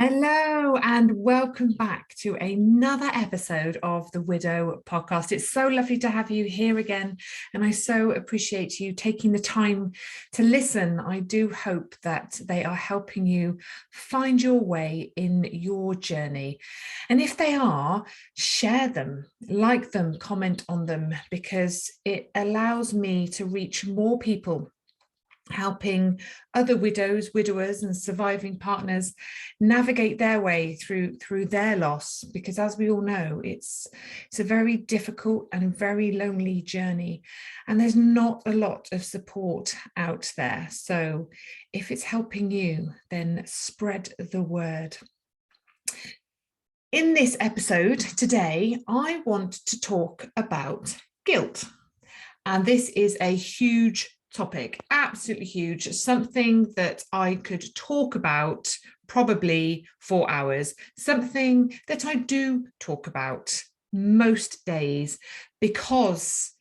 Hello and welcome back to another episode of the Widow podcast. It's so lovely to have you here again, and I so appreciate you taking the time to listen. I do hope that they are helping you find your way in your journey. And if they are, share them, like them, comment on them, because it allows me to reach more people, helping other widows, widowers and surviving partners navigate their way through their loss, because as we all know, it's a very difficult and very lonely journey, and there's not a lot of support out there. So if it's helping you, then spread the word. In this episode today, I want to talk about guilt, and this is a huge topic, absolutely huge, something that I could talk about probably for hours, something that I do talk about most days, because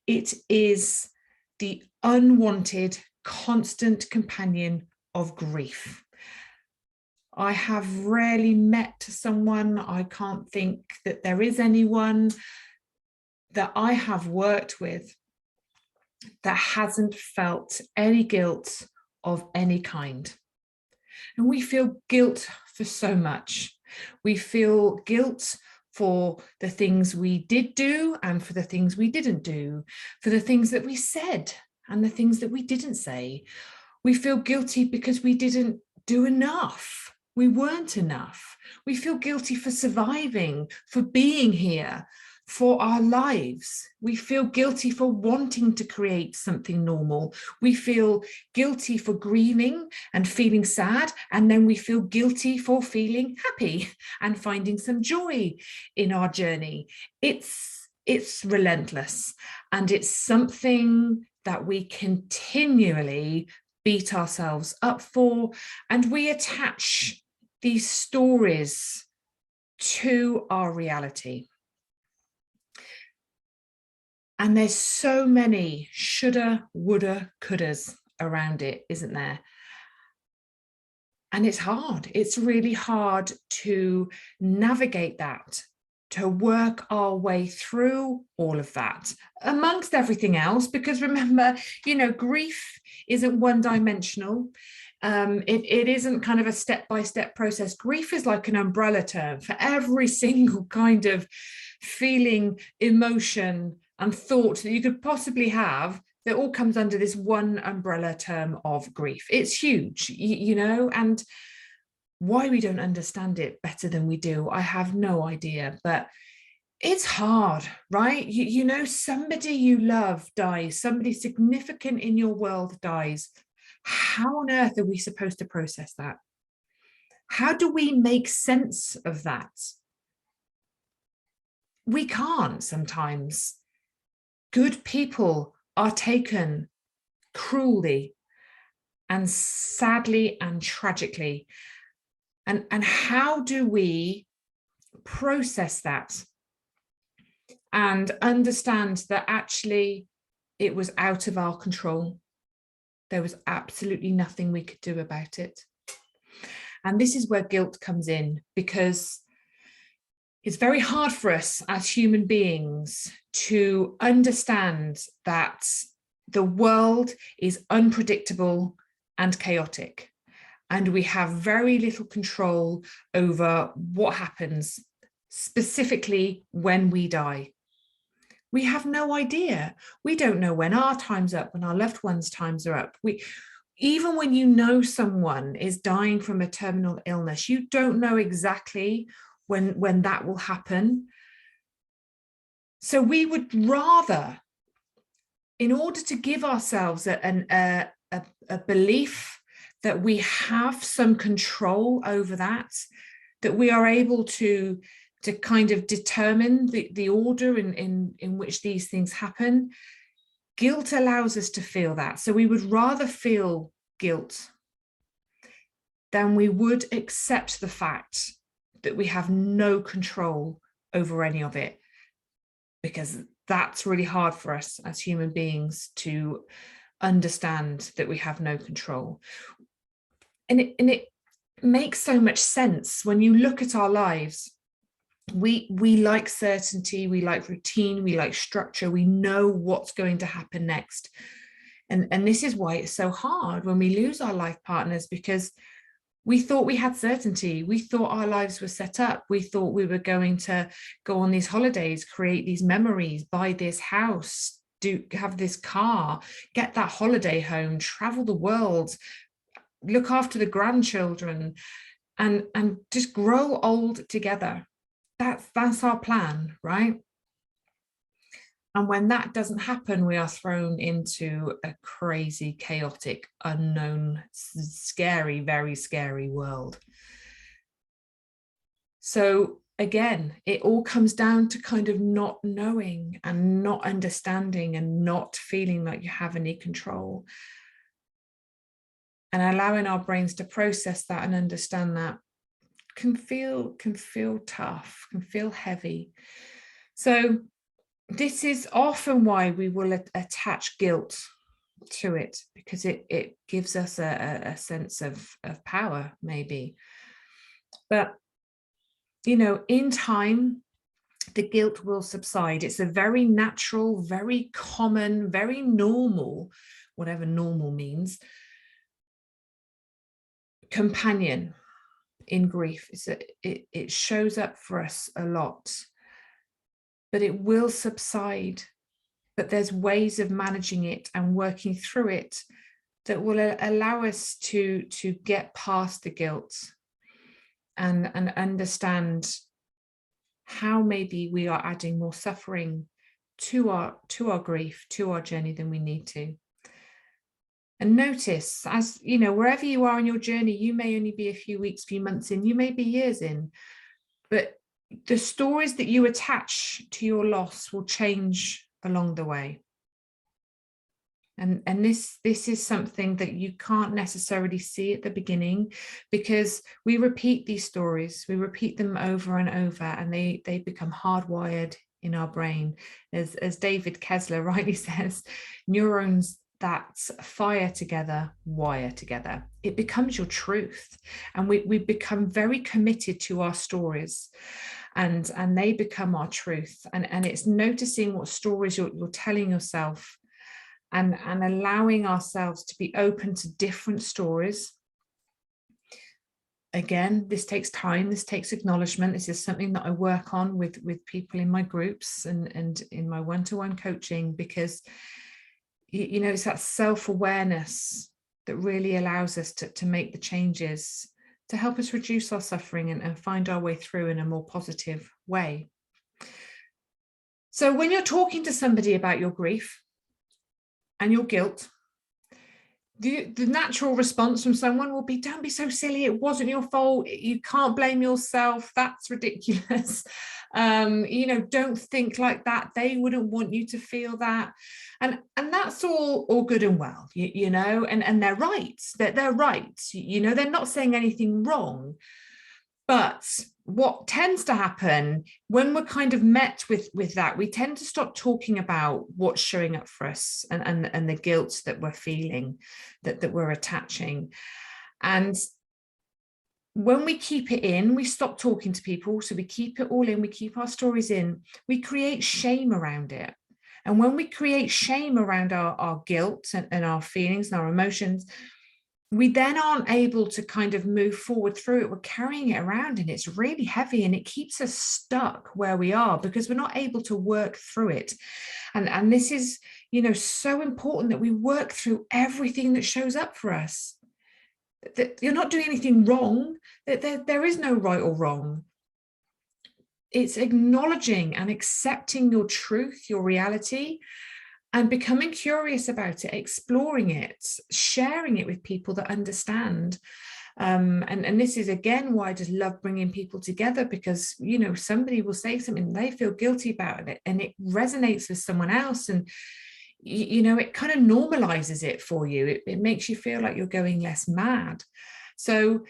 it is the unwanted, constant companion of grief. I have rarely met someone, I can't think that there is anyone that I have worked with that hasn't felt any guilt of any kind. And we feel guilt for so much. We feel guilt for the things we did do and for the things we didn't do, for the things that we said and the things that we didn't say. We feel guilty because we didn't do enough. We weren't enough. We feel guilty for surviving, for being here, for our lives. We feel guilty for wanting to create something normal. We feel guilty for grieving and feeling sad, and then we feel guilty for feeling happy and finding some joy in our journey. It's relentless, and it's something that we continually beat ourselves up for, and we attach these stories to our reality. And there's so many shoulda, woulda, couldas around it, isn't there? And it's hard. It's really hard to navigate that, to work our way through all of that, amongst everything else, because remember, grief isn't one-dimensional. It isn't kind of a step-by-step process. Grief is like an umbrella term for every single kind of feeling, emotion, and thought that you could possibly have, that all comes under this one umbrella term of grief. It's huge, and why we don't understand it better than we do, I have no idea, but it's hard, right? Somebody you love dies, somebody significant in your world dies. How on earth are we supposed to process that? How do we make sense of that? We can't sometimes. Good people are taken cruelly and sadly and tragically. And how do we process that and understand that actually it was out of our control? There was absolutely nothing we could do about it. And this is where guilt comes in, because it's very hard for us as human beings to understand that the world is unpredictable and chaotic, and we have very little control over what happens, specifically when we die. We have no idea. We don't know when our time's up, when our loved ones' times are up. Even when you know someone is dying from a terminal illness, you don't know exactly when that will happen. So we would rather, in order to give ourselves a belief that we have some control over that we are able to kind of determine the order in which these things happen, guilt allows us to feel that. So we would rather feel guilt than we would accept the fact that we have no control over any of it, because that's really hard for us as human beings to understand, that we have no control. And it makes so much sense when you look at our lives. We like certainty, we like routine, we like structure, we know what's going to happen next. And this is why it's so hard when we lose our life partners, because we thought we had certainty. We thought our lives were set up. We thought we were going to go on these holidays, create these memories, buy this house, have this car, get that holiday home, travel the world, look after the grandchildren, and just grow old together. That's our plan, right? And when that doesn't happen, we are thrown into a crazy, chaotic, unknown, scary, very scary world. So again, it all comes down to kind of not knowing and not understanding and not feeling like you have any control. And allowing our brains to process that and understand that can feel tough, can feel heavy. So this is often why we will attach guilt to it, because it gives us a sense of power, maybe. But, you know, in time, the guilt will subside. It's a very natural, very common, very normal, whatever normal means, companion in grief. It shows up for us a lot, but it will subside. But there's ways of managing it and working through it that will allow us to get past the guilt and understand how maybe we are adding more suffering to our grief, to our journey than we need to. And notice, as you know, wherever you are in your journey, you may only be a few weeks, few months in, you may be years in, but the stories that you attach to your loss will change along the way. And this is something that you can't necessarily see at the beginning, because we repeat these stories, we repeat them over and over, and they become hardwired in our brain. As David Kessler rightly says, neurons that fire together wire together. It becomes your truth, and we become very committed to our stories, and they become our truth. And it's noticing what stories you're telling yourself, and allowing ourselves to be open to different stories. Again, this takes time, this takes acknowledgement. This is something that I work on with people in my groups and in my one-to-one coaching, because you know, it's that self-awareness that really allows us to make the changes to help us reduce our suffering and find our way through in a more positive way. So when you're talking to somebody about your grief and your guilt, the natural response from someone will be, don't be so silly, it wasn't your fault, you can't blame yourself, that's ridiculous. You know, don't think like that, they wouldn't want you to feel that. And that's all good and well, you know, and they're right, they're right, you know, they're not saying anything wrong. But what tends to happen when we're kind of met with that, we tend to stop talking about what's showing up for us and the guilt that we're feeling, that we're attaching. And when we keep it in, we stop talking to people. So we keep it all in, we keep our stories in, we create shame around it. And when we create shame around our guilt and our feelings and our emotions, we then aren't able to kind of move forward through it. We're carrying it around and it's really heavy, and it keeps us stuck where we are because we're not able to work through it. And this is, you know, so important that we work through everything that shows up for us. That you're not doing anything wrong, that there is no right or wrong. It's acknowledging and accepting your truth, your reality, and becoming curious about it, exploring it, sharing it with people that understand. And this is, again, why I just love bringing people together, because, you know, somebody will say something, they feel guilty about it, and it resonates with someone else. And, you know, it kind of normalizes it for you. It makes you feel like you're going less mad. So,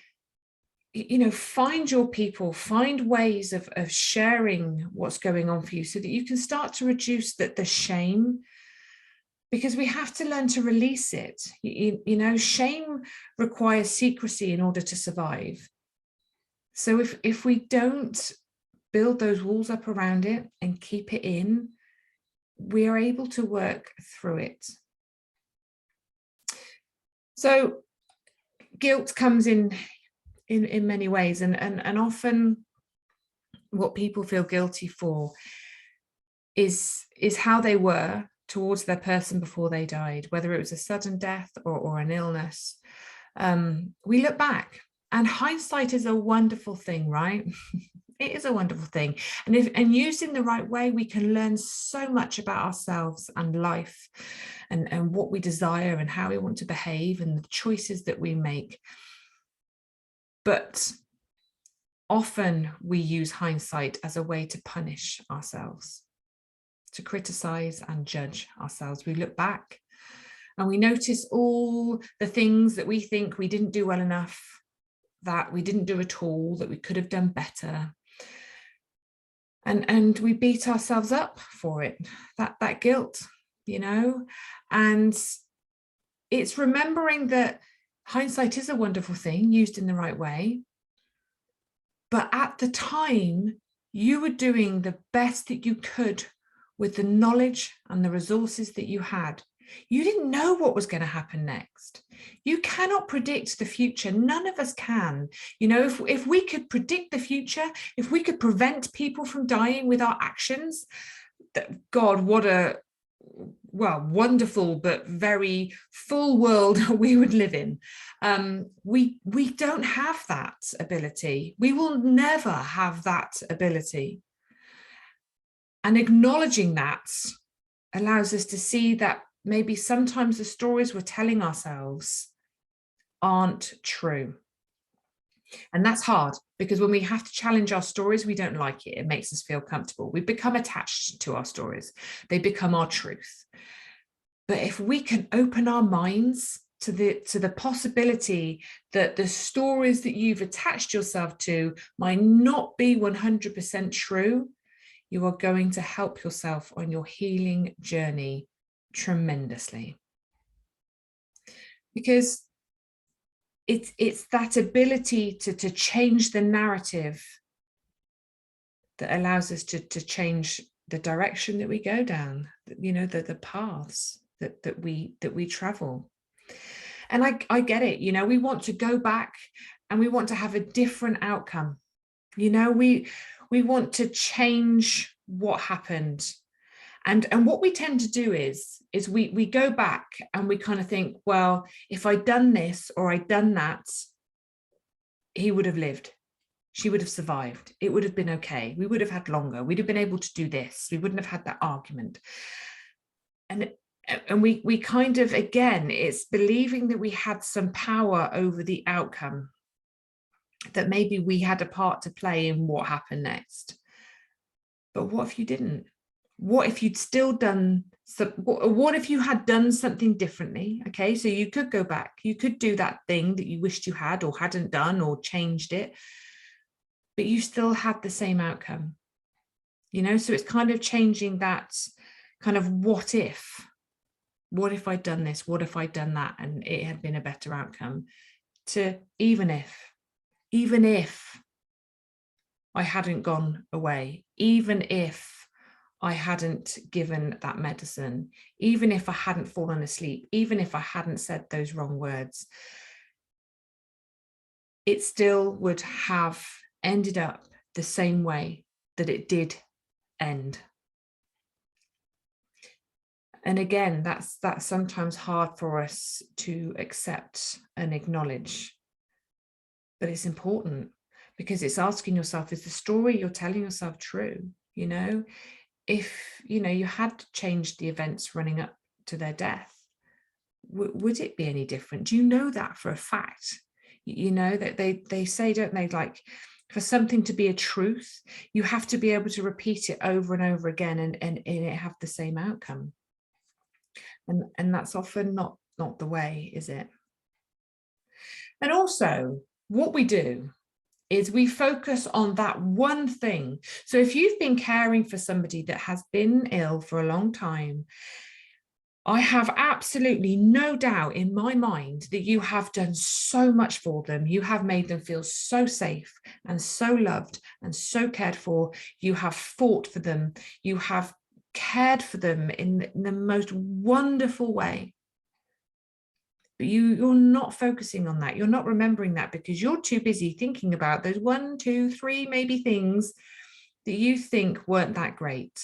you know, find your people, find ways of sharing what's going on for you so that you can start to reduce the shame, because we have to learn to release it. You know, shame requires secrecy in order to survive. So if we don't build those walls up around it and keep it in, we are able to work through it. So guilt comes in many ways, and often what people feel guilty for is how they were towards their person before they died, whether it was a sudden death or an illness. We look back, and hindsight is a wonderful thing, right? It is a wonderful thing. And used in the right way, we can learn so much about ourselves and life, and what we desire and how we want to behave and the choices that we make. But often we use hindsight as a way to punish ourselves, to criticize and judge ourselves. We look back and we notice all the things that we think we didn't do well enough, that we didn't do at all, that we could have done better. And we beat ourselves up for it, that guilt, you know. And it's remembering that hindsight is a wonderful thing used in the right way. But at the time, you were doing the best that you could with the knowledge and the resources that you had. You didn't know what was going to happen next. You cannot predict the future. None of us can. You know, if we could predict the future, if we could prevent people from dying with our actions, God, what a, well, wonderful but very full world we would live in. We don't have that ability. We will never have that ability. And acknowledging that allows us to see that maybe sometimes the stories we're telling ourselves aren't true. And that's hard, because when we have to challenge our stories, we don't like it. It makes us feel comfortable. We become attached to our stories. They become our truth. But if we can open our minds to the possibility that the stories that you've attached yourself to might not be 100% true, you are going to help yourself on your healing journey tremendously. Because it's that ability to change the narrative that allows us to change the direction that we go down, you know, the paths that we travel. And I get it, you know, we want to go back and we want to have a different outcome. You know, we want to change what happened. And what we tend to do is we go back and we kind of think, well, if I'd done this or I'd done that, he would have lived. She would have survived. It would have been okay. We would have had longer. We'd have been able to do this. We wouldn't have had that argument. And we kind of, again, it's believing that we had some power over the outcome, that maybe we had a part to play in what happened next. But what if you didn't? What if you'd still done what if you had done something differently? Okay, so you could go back, you could do that thing that you wished you had or hadn't done or changed it, but you still had the same outcome, you know. So it's kind of changing that kind of what if I'd done this, what if I'd done that and it had been a better outcome, to even if I hadn't gone away, even if I hadn't given that medicine, even if I hadn't fallen asleep, even if I hadn't said those wrong words, it still would have ended up the same way that it did end. And again, that's sometimes hard for us to accept and acknowledge, but it's important, because it's asking yourself, is the story you're telling yourself true? You know, if, you know, you had changed the events running up to their death, would it be any different? Do you know that for a fact? You know, that they say, don't they, like, for something to be a truth, you have to be able to repeat it over and over again and it have the same outcome. And that's often not the way, is it? And also, what we do is we focus on that one thing. So if you've been caring for somebody that has been ill for a long time, I have absolutely no doubt in my mind that you have done so much for them. You have made them feel so safe and so loved and so cared for. You have fought for them. You have cared for them in the most wonderful way. But you're not focusing on that. You're not remembering that because you're too busy thinking about those 1, 2, 3 maybe things that you think weren't that great.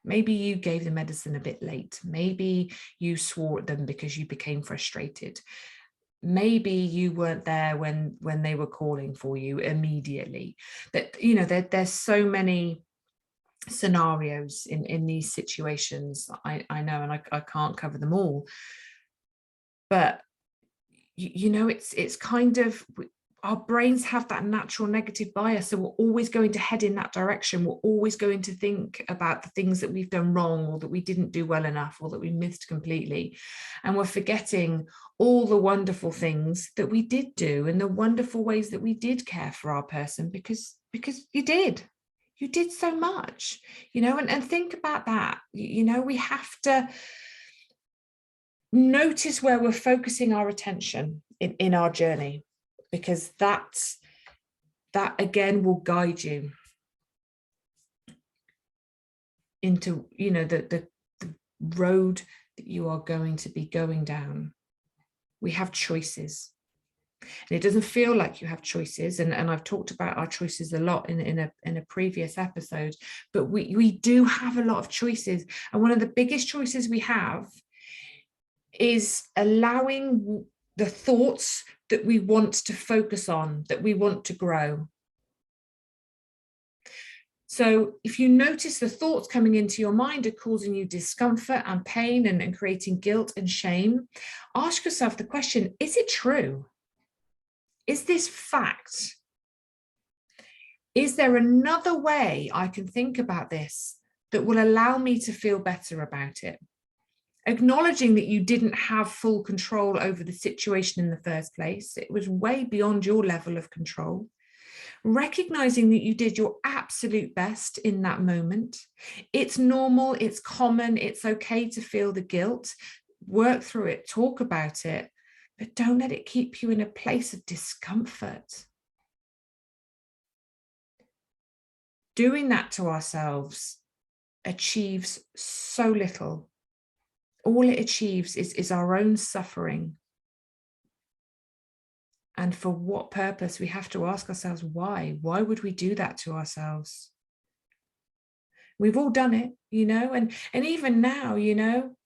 Maybe you gave the medicine a bit late. Maybe you swore at them because you became frustrated. Maybe you weren't there when they were calling for you immediately. That, you know, there's so many scenarios in these situations. I know, and I can't cover them all. But you know, it's kind of, our brains have that natural negative bias, so we're always going to head in that direction. We're always going to think about the things that we've done wrong, or that we didn't do well enough, or that we missed completely, and we're forgetting all the wonderful things that we did do and the wonderful ways that we did care for our person, because you did so much, you know. And think about that. You know, we have to notice where we're focusing our attention in our journey, because that again will guide you into, you know, the road that you are going to be going down. We have choices, and it doesn't feel like you have choices, and I've talked about our choices a lot in a previous episode, but we do have a lot of choices. And one of the biggest choices we have is allowing the thoughts that we want to focus on, that we want to grow. So if you notice the thoughts coming into your mind are causing you discomfort and pain and creating guilt and shame, ask yourself the question, is it true? Is this fact? Is there another way I can think about this that will allow me to feel better about it? Acknowledging that you didn't have full control over the situation in the first place. It was way beyond your level of control. Recognizing that you did your absolute best in that moment. It's normal, it's common, it's okay to feel the guilt. Work through it, talk about it, but don't let it keep you in a place of discomfort. Doing that to ourselves achieves so little. All it achieves is our own suffering. And for what purpose? We have to ask ourselves why. Why would we do that to ourselves? We've all done it, you know, and even now, you know,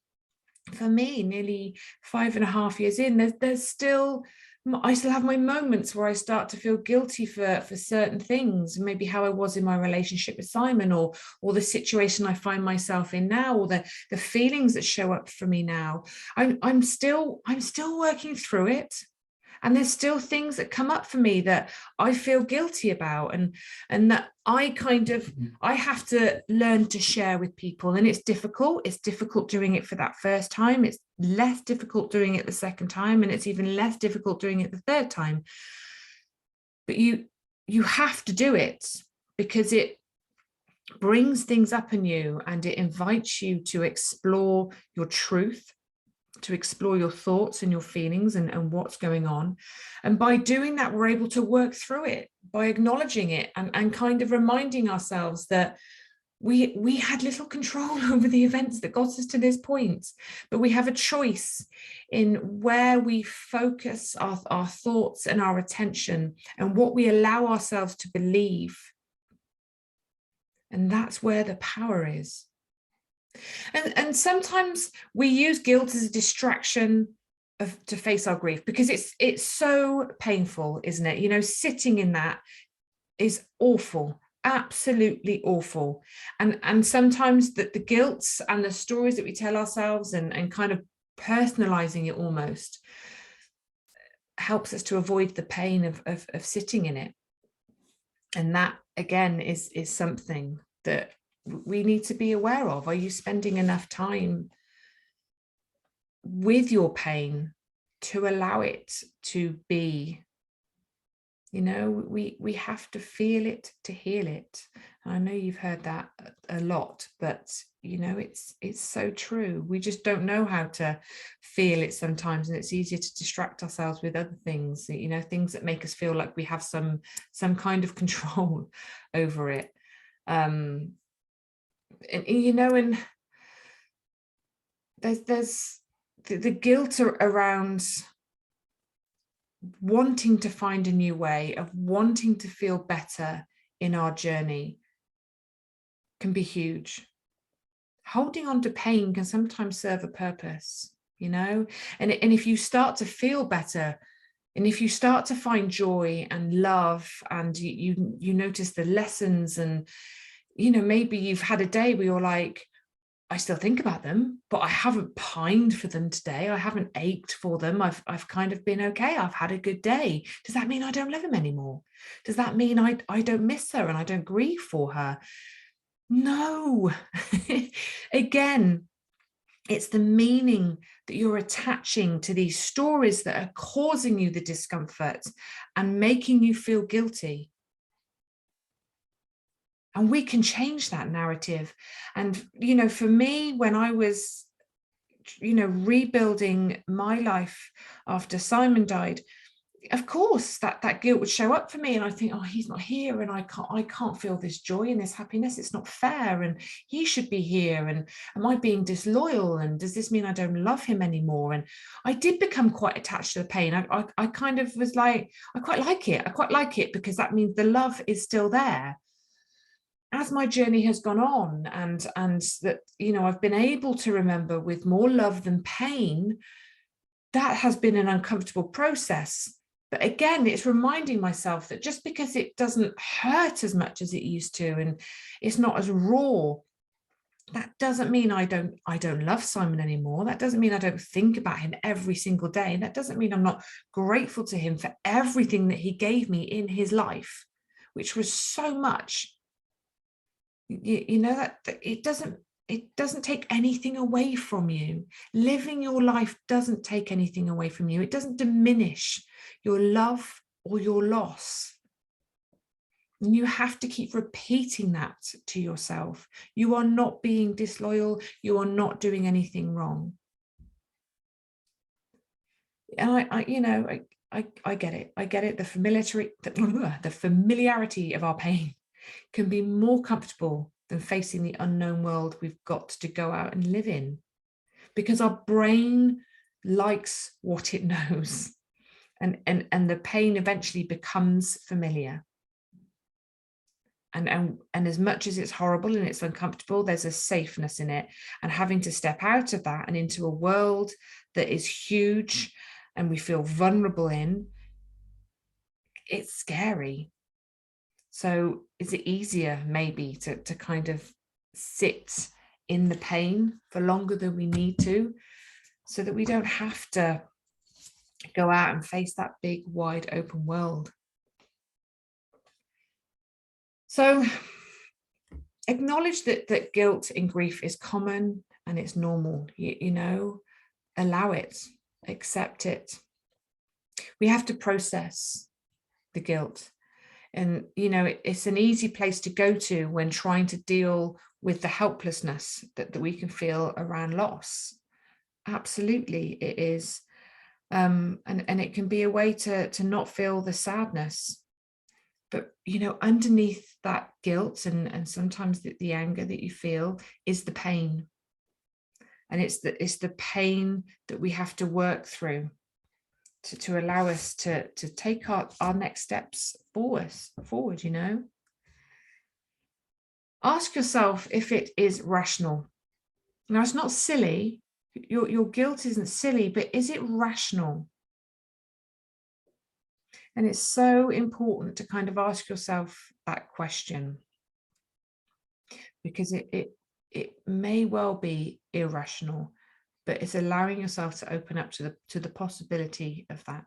for me, nearly 5.5 years in, there's still, I still have my moments where I start to feel guilty for certain things, maybe how I was in my relationship with Simon, or the situation I find myself in now, or the feelings that show up for me now. I'm still working through it. And there's still things that come up for me that I feel guilty about, and that I have to learn to share with people. And it's difficult. It's difficult doing it for that first time. It's less difficult doing it the second time, and it's even less difficult doing it the third time. But you have to do it, because it brings things up in you, and it invites you to explore your truth, to explore your thoughts and your feelings and what's going on. And by doing that, we're able to work through it, by acknowledging it and kind of reminding ourselves that we had little control over the events that got us to this point, but we have a choice in where we focus our thoughts and our attention, and what we allow ourselves to believe. And that's where the power is. And sometimes we use guilt as a distraction to face our grief, because it's so painful, isn't it? You know, sitting in that is awful, absolutely awful. And sometimes the guilt and the stories that we tell ourselves and kind of personalizing it almost helps us to avoid the pain of sitting in it. And that again is something that we need to be aware of. Are you spending enough time with your pain to allow it to be? You know, we have to feel it to heal it. I know you've heard that a lot, but you know, it's so true. We just don't know how to feel it sometimes, and it's easier to distract ourselves with other things, you know, things that make us feel like we have some kind of control over it. And you know, and there's the guilt around wanting to find a new way, of wanting to feel better in our journey, can be huge. Holding on to pain can sometimes serve a purpose, you know, and if you start to feel better, and if you start to find joy and love, and you notice the lessons, and you know, maybe you've had a day where you're like, I still think about them, but I haven't pined for them today. I haven't ached for them. I've kind of been okay. I've had a good day. Does that mean I don't love them anymore? Does that mean I don't miss her and I don't grieve for her? No. Again, it's the meaning that you're attaching to these stories that are causing you the discomfort and making you feel guilty. And we can change that narrative. And, you know, for me, when I was, you know, rebuilding my life after Simon died, of course that guilt would show up for me, and I think, oh, he's not here, and I can't feel this joy and this happiness. It's not fair, and he should be here, and am I being disloyal, and does this mean I don't love him anymore? And I did become quite attached to the pain. I kind of was like, I quite like it because that means the love is still there. As my journey has gone on, and that, you know, I've been able to remember with more love than pain, that has been an uncomfortable process. But again, it's reminding myself that just because it doesn't hurt as much as it used to, and it's not as raw, that doesn't mean I don't love Simon anymore. That doesn't mean I don't think about him every single day. And that doesn't mean I'm not grateful to him for everything that he gave me in his life, which was so much. You know, that it doesn't take anything away from you. Living your life doesn't take anything away from you. It doesn't diminish your love or your loss. And you have to keep repeating that to yourself. You are not being disloyal. You are not doing anything wrong. And I get it. I get it. The familiarity of our pain can be more comfortable than facing the unknown world we've got to go out and live in, because our brain likes what it knows, and the pain eventually becomes familiar. And as much as it's horrible and it's uncomfortable, there's a safeness in it. And having to step out of that and into a world that is huge and we feel vulnerable in, it's scary. So is it easier maybe to kind of sit in the pain for longer than we need to, so that we don't have to go out and face that big, wide open world? So acknowledge that guilt and grief is common and it's normal, you know, allow it, accept it. We have to process the guilt. And, you know, it's an easy place to go to when trying to deal with the helplessness that we can feel around loss. Absolutely, it is. And it can be a way to not feel the sadness. But, you know, underneath that guilt and sometimes the anger that you feel is the pain. And it's the pain that we have to work through to allow us to take our next steps forward, you know. Ask yourself if it is rational. Now, it's not silly. Your guilt isn't silly, but is it rational? And it's so important to kind of ask yourself that question, because it may well be irrational, but it's allowing yourself to open up to the possibility of that.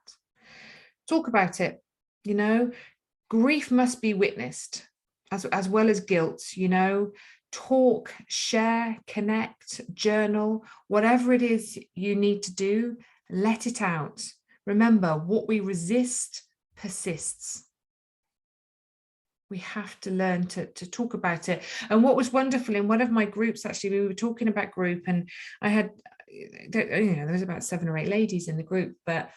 Talk about it. You know, grief must be witnessed as well as guilt. You know, talk, share, connect, journal, whatever it is you need to do, let it out. Remember, what we resist persists. We have to learn to talk about it. And what was wonderful in one of my groups, actually, we were talking about group, and I had, there was about 7 or 8 ladies in the group, but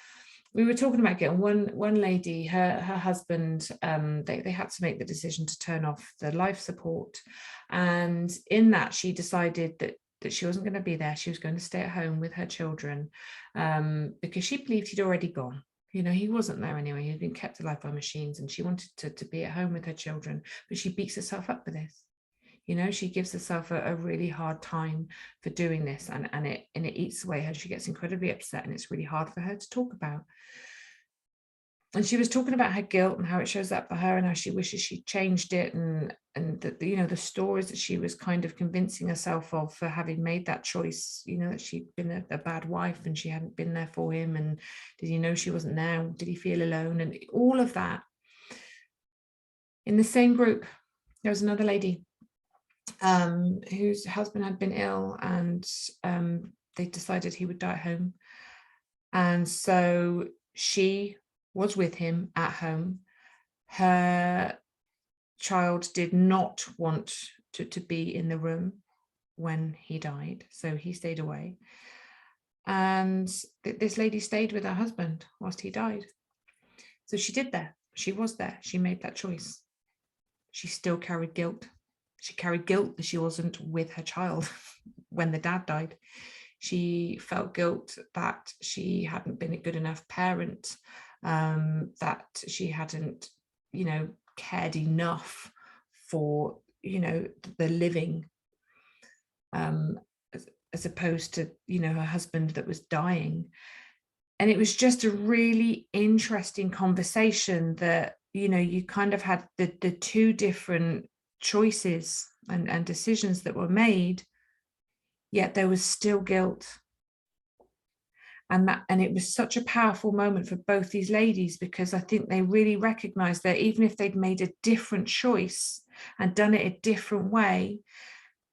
we were talking about getting one lady, her husband, they had to make the decision to turn off the life support. And in that, she decided that she wasn't going to be there. She was going to stay at home with her children, because she believed he'd already gone. He wasn't there anyway. He'd been kept alive by machines, and she wanted to be at home with her children. But she beats herself up for this. She gives herself a really hard time for doing this, and it eats away her. She gets incredibly upset, and it's really hard for her to talk about. And she was talking about her guilt and how it shows up for her, and how she wishes she changed it, and the stories that she was kind of convincing herself of for having made that choice. That she'd been a bad wife, and she hadn't been there for him, and did he know she wasn't there? Did he feel alone? And all of that. In the same group, there was another lady whose husband had been ill, and they decided he would die at home. And so she was with him at home. Her child did not want to be in the room when he died, so he stayed away. And this lady stayed with her husband whilst he died. So she did that. She was there. She made that choice. She still carried guilt. She carried guilt that she wasn't with her child when the dad died. She felt guilt that she hadn't been a good enough parent, that she hadn't, cared enough for, the living, as opposed to, her husband that was dying. And it was just a really interesting conversation that, you kind of had the 2 different choices and decisions that were made, yet there was still guilt. And it was such a powerful moment for both these ladies, because I think they really recognized that even if they'd made a different choice and done it a different way,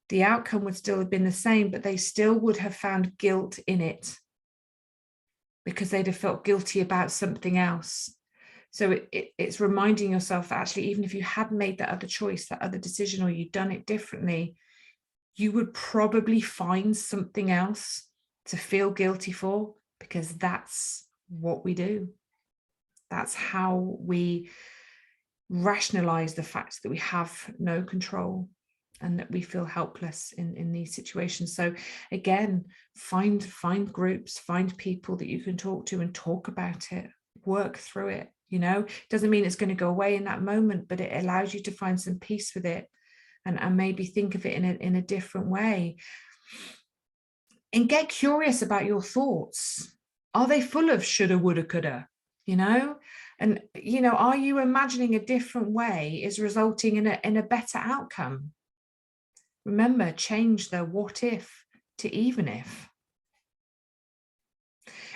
the outcome would still have been the same, but they still would have found guilt in it, because they'd have felt guilty about something else. So it's reminding yourself that actually, even if you had made that other choice, that other decision, or you'd done it differently, you would probably find something else to feel guilty for, because that's what we do. That's how we rationalize the fact that we have no control and that we feel helpless in these situations. So again, find groups, find people that you can talk to and talk about it, work through it. Doesn't mean it's going to go away in that moment, but it allows you to find some peace with it, and maybe think of it in a different way. And get curious about your thoughts. Are they full of shoulda, woulda, coulda? And are you imagining a different way is resulting in a better outcome? Remember, change the what if to even if.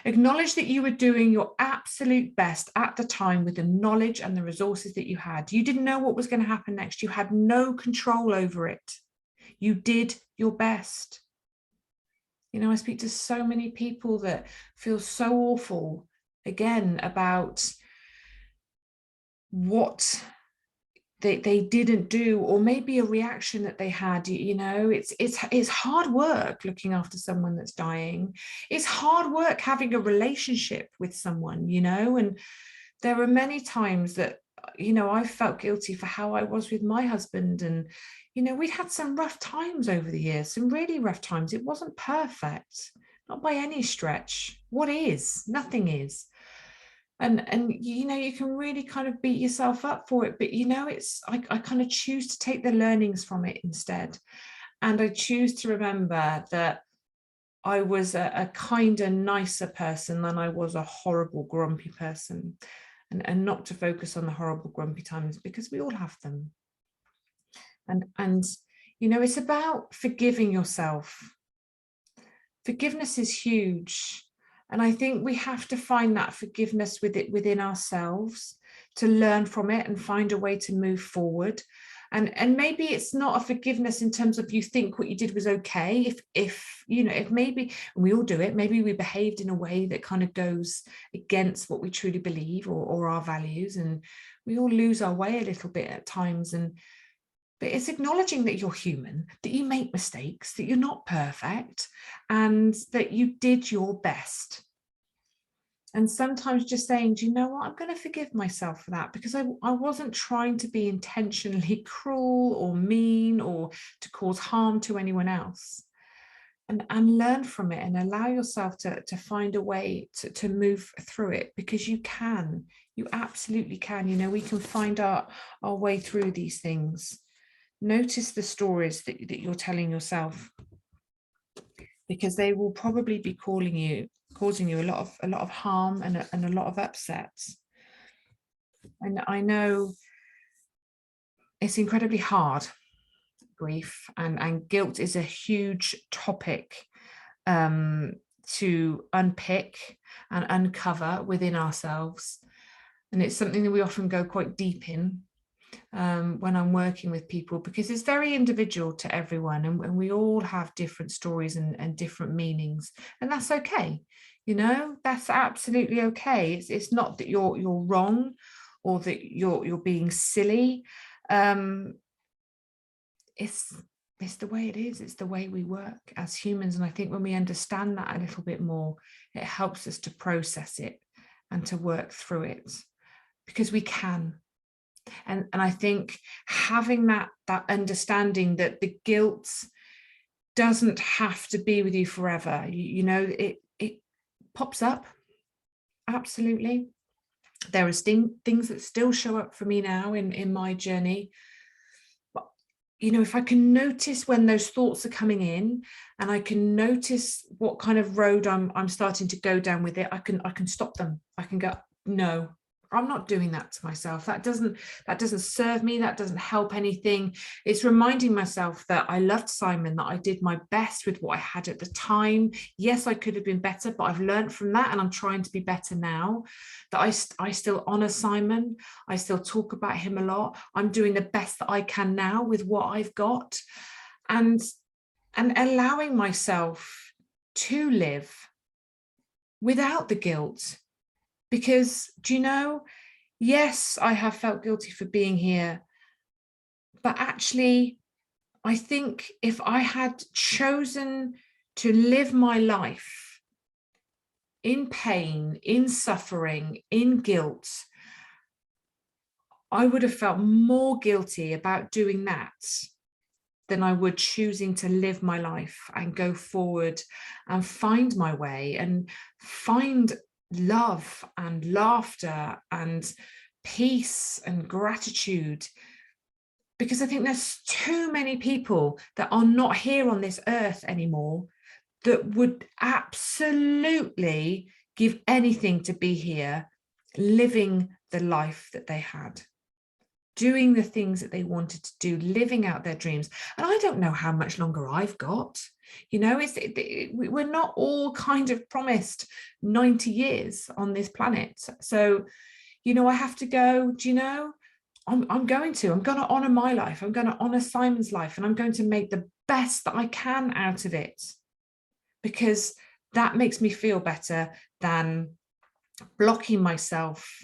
Acknowledge that you were doing your absolute best at the time with the knowledge and the resources that you had. You didn't know what was going to happen next. You had no control over it. You did your best. I speak to so many people that feel so awful, again, about what they didn't do, or maybe a reaction that they had. It's hard work looking after someone that's dying. It's hard work having a relationship with someone, and there are many times that I felt guilty for how I was with my husband, and we'd had some rough times over the years, some really rough times. It wasn't perfect, not by any stretch. What is? Nothing is. And you can really kind of beat yourself up for it, but I kind of choose to take the learnings from it instead, and I choose to remember that I was a kinder, nicer person than I was a horrible, grumpy person, and not to focus on the horrible, grumpy times, because we all have them. And it's about forgiving yourself. Forgiveness is huge. And I think we have to find that forgiveness within ourselves, to learn from it and find a way to move forward. And maybe it's not a forgiveness in terms of you think what you did was okay. If you know, if maybe, and we all do it, maybe we behaved in a way that kind of goes against what we truly believe, or our values, and we all lose our way a little bit at times. But it's acknowledging that you're human, that you make mistakes, that you're not perfect, and that you did your best. And sometimes just saying, do you know what, I'm going to forgive myself for that, because I wasn't trying to be intentionally cruel or mean or to cause harm to anyone else. And learn from it and allow yourself to find a way to move through it, because you absolutely can. You know, we can find our way through these things. Notice the stories that you're telling yourself, because they will probably be causing you a lot of harm and a lot of upsets. And I know it's incredibly hard, grief, and guilt is a huge topic to unpick and uncover within ourselves. And it's something that we often go quite deep in when I'm working with people, because it's very individual to everyone, and we all have different stories and different meanings, and that's okay. You know, that's absolutely okay. It's not that you're wrong or that you're being silly. It's the way it is. It's the way we work as humans. And I think when we understand that a little bit more, it helps us to process it and to work through it, because we can. And I think having that understanding that the guilt doesn't have to be with you forever. You know, it pops up. Absolutely. There are things that still show up for me now in my journey. But, you know, if I can notice when those thoughts are coming in, and I can notice what kind of road I'm starting to go down with it, I can stop them. I can go, no, I'm not doing that to myself. That doesn't serve me. That doesn't help anything. It's reminding myself that I loved Simon, that I did my best with what I had at the time. Yes, I could have been better, but I've learned from that, and I'm trying to be better now. That I still honor Simon. I still talk about him a lot. I'm doing the best that I can now with what I've got, and allowing myself to live without the guilt. Because, do you know, yes, I have felt guilty for being here, but actually, I think if I had chosen to live my life in pain, in suffering, in guilt, I would have felt more guilty about doing that than I would choosing to live my life and go forward and find my way and find love and laughter and peace and gratitude. Because I think there's too many people that are not here on this earth anymore that would absolutely give anything to be here, living the life that they had, doing the things that they wanted to do, living out their dreams. And I don't know how much longer I've got. You know, we're not all kind of promised 90 years on this planet. So, you know, I have to go, do you know, I'm going to honor my life. I'm going to honor Simon's life, and I'm going to make the best that I can out of it, because that makes me feel better than blocking myself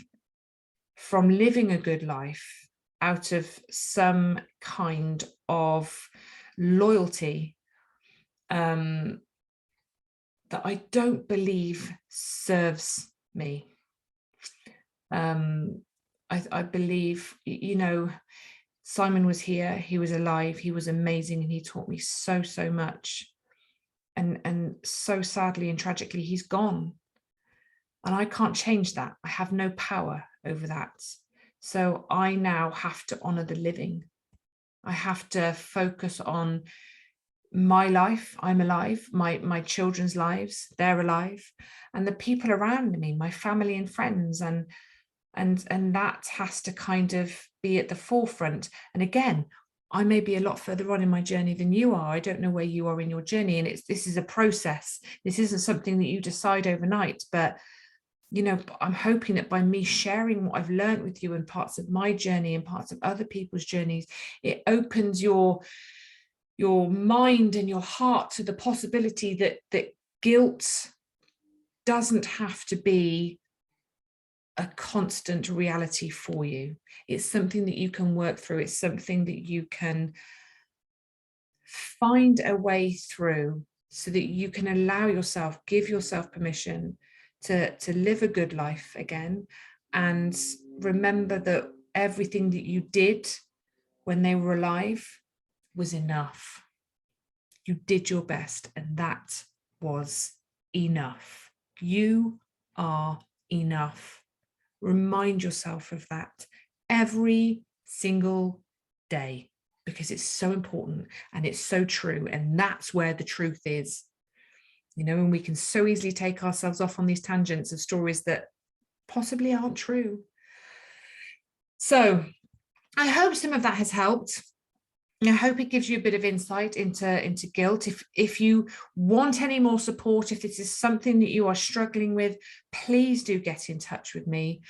from living a good life out of some kind of loyalty that I don't believe serves me. I believe, you know, Simon was here, he was alive, he was amazing, and he taught me so much. And so sadly and tragically, he's gone. And I can't change that. I have no power over that. So I now have to honor the living. I have to focus on my life. I'm alive. My children's lives, they're alive. And the people around me, my family and friends, and that has to kind of be at the forefront. And again, I may be a lot further on in my journey than you are. I don't know where you are in your journey. And this is a process. This isn't something that you decide overnight, but I'm hoping that by me sharing what I've learned with you and parts of my journey and parts of other people's journeys, it opens your mind and your heart to the possibility that guilt doesn't have to be a constant reality for you. It's something that you can work through. It's something that you can find a way through so that you can allow yourself, give yourself permission to live a good life again. And remember that everything that you did when they were alive was enough. You did your best, and that was enough. You are enough. Remind yourself of that every single day, because it's so important and it's so true. And that's where the truth is. And we can so easily take ourselves off on these tangents of stories that possibly aren't true. So I hope some of that has helped. I hope it gives you a bit of insight into guilt. If you want any more support, if this is something that you are struggling with, please do get in touch with me.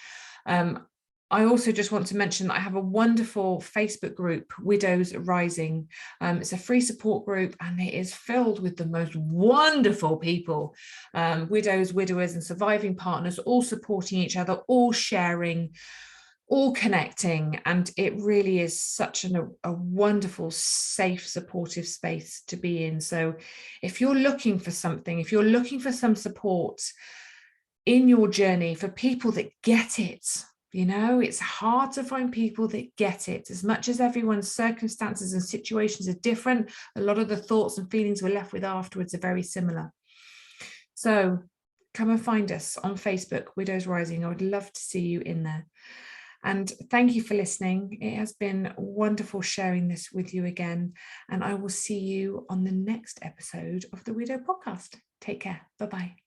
I also just want to mention that I have a wonderful Facebook group, Widows Rising. It's a free support group, and it is filled with the most wonderful people, widows, widowers, and surviving partners, all supporting each other, all sharing, all connecting. And it really is such a wonderful, safe, supportive space to be in. So if you're looking for something, if you're looking for some support in your journey, for people that get it, it's hard to find people that get it. As much as everyone's circumstances and situations are different, a lot of the thoughts and feelings we're left with afterwards are very similar. So come and find us on Facebook, Widows Rising. I would love to see you in there. And thank you for listening. It has been wonderful sharing this with you again. And I will see you on the next episode of the Widow Podcast. Take care. Bye-bye.